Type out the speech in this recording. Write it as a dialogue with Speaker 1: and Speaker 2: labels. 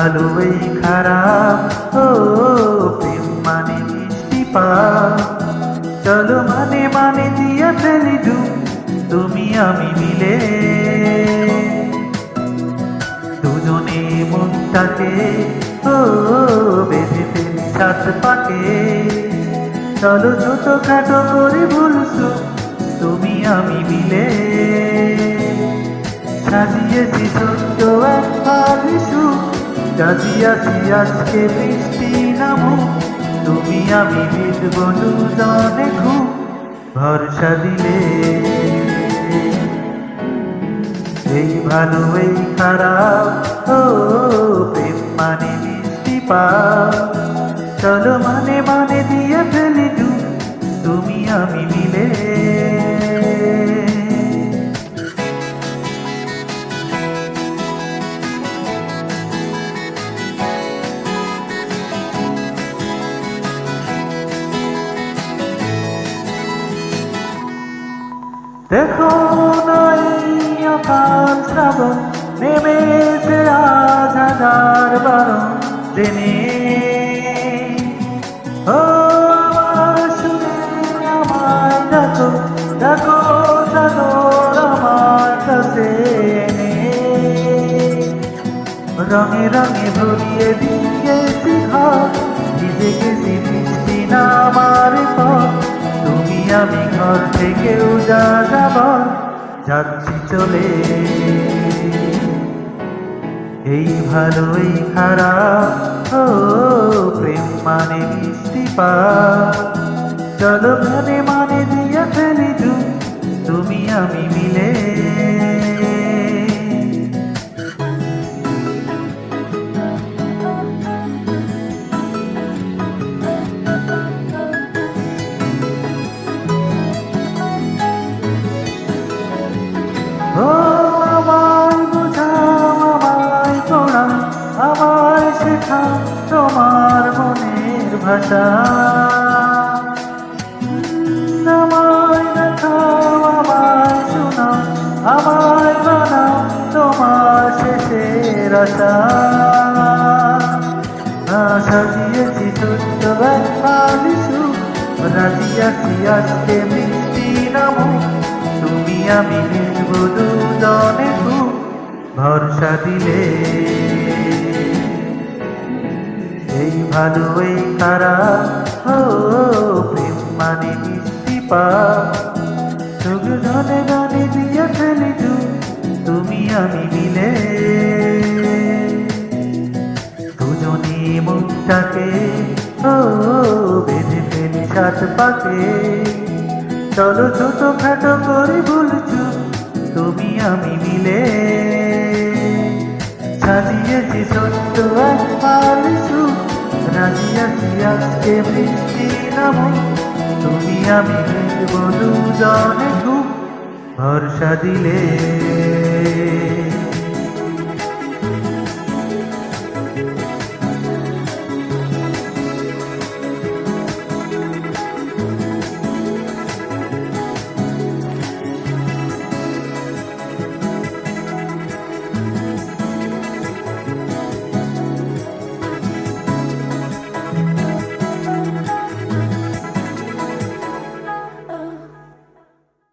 Speaker 1: ভালো এই খারাপ, ও প্রেম মানে মিষ্টি পাপ। চলো মানে মানে দিয়ে ফেলি ডুব, তুমি আমি মিলে। দুজনে মনটাকে ও বেঁধে ফেলি সাত পাকে। চলো ছোট খাটো করে ভুলছো, তুমি আমি মিলে। সাজিয়েছি ছোট্ট এক বালিশু, গাজিয়াছি আজকে বৃষ্টি নামুক, তুমি আমি ভিজবো দুজনে খুব ভরসা দিলে। এই ভালো এই খারাপ, ও প্রেম মানে মিষ্টি পাপ। চলো মানে মানে দিয়ে ফেলি ডুব, তুমি আমি মিলে। দেখো নাই অকাল শ্রাবণ, নেমেছে আজ হাজার বারণ জেনে। ও আমার শুনে আমায় ডাকো, ডাকো সাগর আমার কাছে এনে। রঙে রঙে ভরিয়ে দিয়েছি ঘর, ভিজে গেছি বৃষ্টি নামার পর। তুমি আমি ঘর থেকেও যা যাবার যাচ্ছি চলে। এই ভালো এই খারাপ, ও প্রেম মানে মিষ্টি পাপ। চলো মানে মানে দিয়ে ফেলি ডুব, তুমি আমি মিলে। ও আমায় বোঝাও, আমায় পড়াও, আমায় শেখাও তোমার মনের ভাষা। আমায় দেখাও, আমায় শোনাও, আমায় বানাও তোমার শেষের আশা। সাজিয়েছি ছোট্ট এক বালিশু, রাজিয়াছি আজকে বৃষ্টি নামুক, তুমি আমি ভিজবো দুজনে খুব ভরসা দিলে। এই ভালো এই খারাপ, ও প্রেম মানে মিষ্টি পাপ। চোখ ধনে ধনে দিয়ে ফেলি ডুব, তুমি আমি মিলে। দুজনে মুখটাকে ও বেঁধে ফেলি সাত পাকে। চলো ছোট খাটো করে ভুলছো, তুমি আমি মিলে। সাজিয়েছি ছোট্ট এক বালিশু, রাজিয়াছি আজকে বৃষ্টি নামুক, তুমি আমি ভিজবো দুজনে খুব ভরসা দিলে।